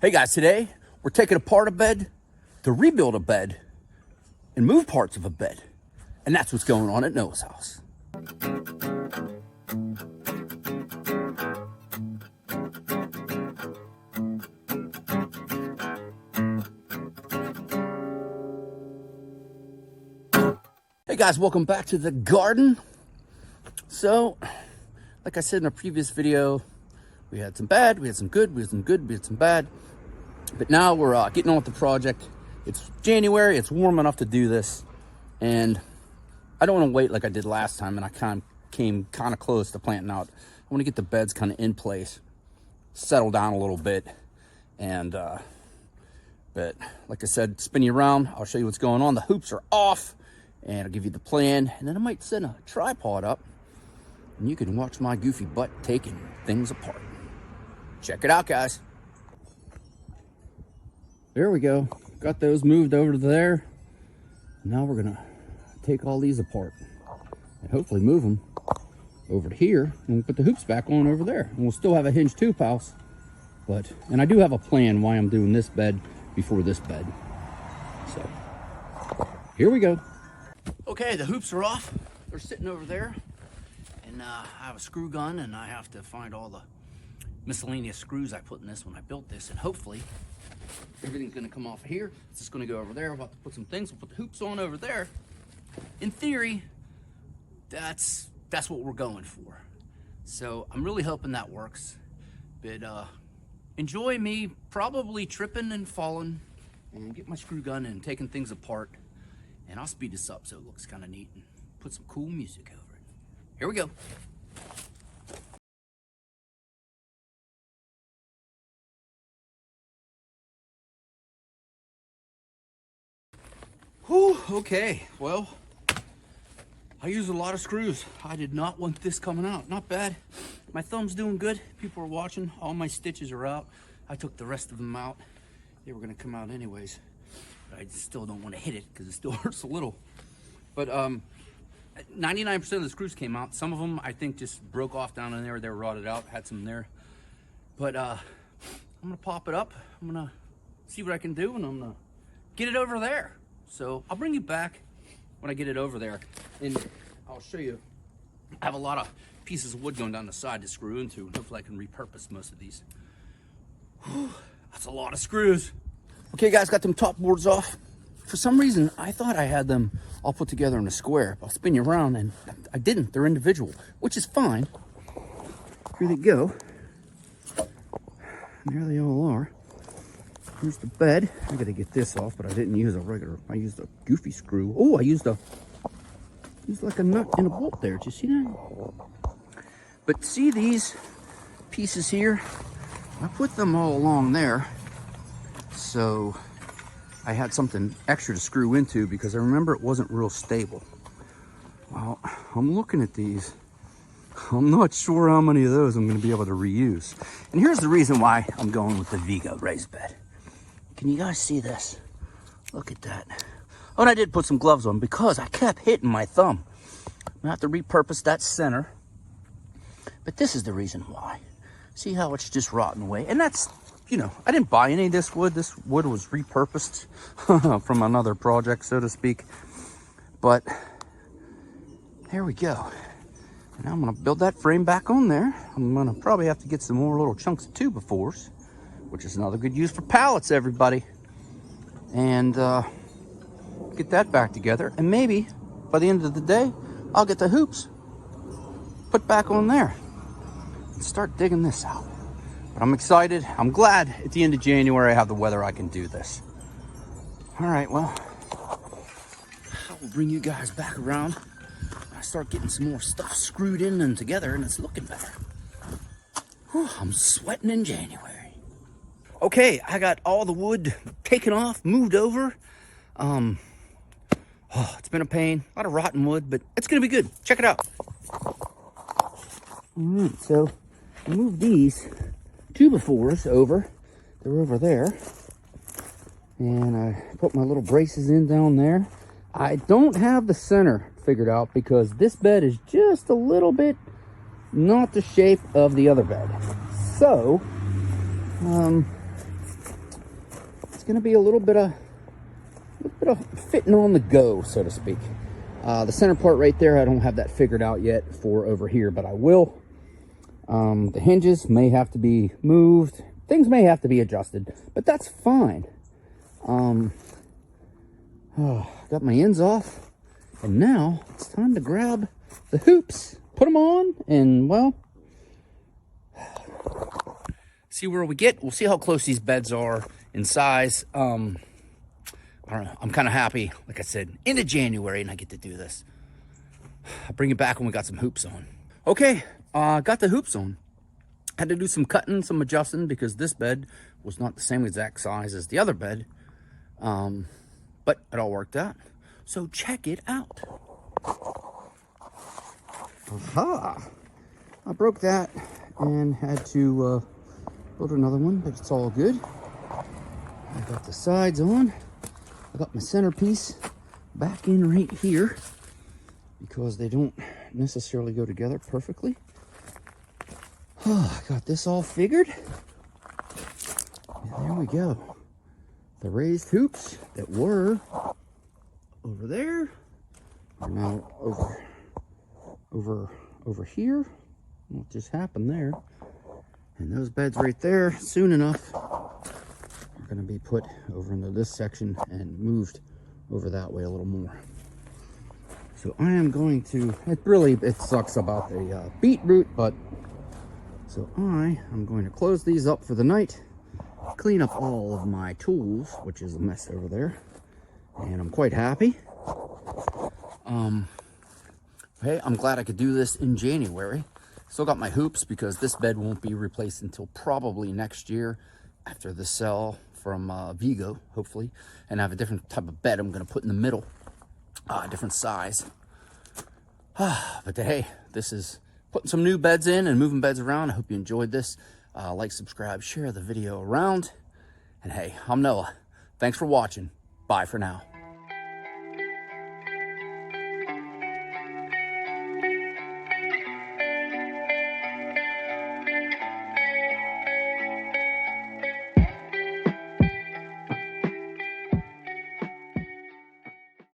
Hey guys, today we're taking apart a bed to rebuild a bed and move parts of a bed. And that's what's going on at Noah's house. Hey guys, welcome back to the garden. So, like I said in a previous video, we had some bad, we had some good, we had some good, we had some bad. But now we're getting on with the project. It's January, it's warm enough to do this. And I don't want to wait like I did last time, and I came kind of close to planting out. I want to get the beds kind of in place, settle down a little bit. And, but like I said, spin you around, I'll show you what's going on. The hoops are off, and I'll give you the plan. And then I might set a tripod up, and you can watch my goofy butt taking things apart. Check it out, guys. There we go. Got those moved over to there. Now we're gonna take all these apart and hopefully move them over to here, and we'll put the hoops back on over there. And we'll still have a hinged hoop house. And I do have a plan why I'm doing this bed before this bed. So here we go. Okay, the hoops are off. They're sitting over there. And I have a screw gun, and I have to find all the miscellaneous screws I put in this when I built this, and hopefully everything's gonna come off of here. It's just gonna go over there. We're about to put some things. We'll put the hoops on over there. In theory, that's what we're going for. So I'm really hoping that works. But enjoy me probably tripping and falling, and get my screw gun and taking things apart. And I'll speed this up so it looks kind of neat and put some cool music over it. Here we go. Whew, okay, well, I used a lot of screws. I did not want this coming out. Not bad. My thumb's doing good. People are watching. All my stitches are out. I took the rest of them out. They were gonna come out anyways. But I still don't want to hit it because it still hurts a little. But 99% of the screws came out. Some of them I think just broke off down in there. They were rotted out. Had some there. But I'm gonna pop it up. I'm gonna see what I can do, and I'm gonna get it over there. So I'll bring you back when I get it over there, and I'll show you. I have a lot of pieces of wood going down the side to screw into. Hopefully I can repurpose most of these. Whew, that's a lot of screws. Okay guys, got them top boards off. For some reason, I thought I had them all put together in a square. I'll spin you around, and I didn't. They're individual, which is fine. Here they go. And there they all are. Here's the bed. I gotta get this off, but I didn't use a regular. I used a goofy screw. Oh, I used like a nut and a bolt there. Did you see that? But see these pieces here? I put them all along there, so I had something extra to screw into because I remember it wasn't real stable. Well, I'm looking at these. I'm not sure how many of those I'm gonna be able to reuse. And here's the reason why I'm going with the Vego raised bed. Can you guys see this? Look at that. Oh, and I did put some gloves on because I kept hitting my thumb. I'm gonna have to repurpose that center. But this is the reason why. See how it's just rotting away? And that's, you know, I didn't buy any of this wood. This wood was repurposed from another project, so to speak. But there we go. Now I'm gonna build that frame back on there. I'm gonna probably have to get some more little chunks of 2x4s, which is another good use for pallets, everybody. And get that back together. And maybe by the end of the day, I'll get the hoops put back on there and start digging this out. But I'm excited. I'm glad at the end of January I have the weather I can do this. All right, well, I will bring you guys back around. I start getting some more stuff screwed in and together, and it's looking better. Whew, I'm sweating in January. Okay, I got all the wood taken off, moved over. It's been a pain, a lot of rotten wood, but it's gonna be good. Check it out. All right, so I moved these 2x4s over. They're over there. And I put my little braces in down there. I don't have the center figured out because this bed is just a little bit not the shape of the other bed. So, going to be a little bit of fitting on the go, so to speak. The center part right there, I don't have that figured out yet for over here, but I will. The hinges may have to be moved. Things may have to be adjusted, but that's fine. Got my ends off, and now it's time to grab the hoops, put them on, and well, see where we get. We'll see how close these beds are in size. I don't know. I'm kind of happy, like I said, into January, and I get to do this. I'll bring it back when we got some hoops on. Okay, got the hoops on. Had to do some cutting, some adjusting, because this bed was not the same exact size as the other bed. But it all worked out. So check it out. Aha! I broke that and had to build another one, but it's all good. I got the sides on. I got my centerpiece back in right here because they don't necessarily go together perfectly. Oh, I got this all figured. And there we go. The raised hoops that were over there are now over here. What just happened there? And those beds right there, soon enough, are going to be put over into this section and moved over that way a little more. So I am going to, it sucks about the beetroot, but so I am going to close these up for the night, clean up all of my tools, which is a mess over there, and I'm quite happy. Hey, I'm glad I could do this in January. Still got my hoops because this bed won't be replaced until probably next year after the sell from Vego, hopefully, and I have a different type of bed I'm going to put in the middle, different size. But hey, this is putting some new beds in and moving beds around. I hope you enjoyed this. Like, subscribe, share the video around. And hey, I'm Noah. Thanks for watching. Bye for now.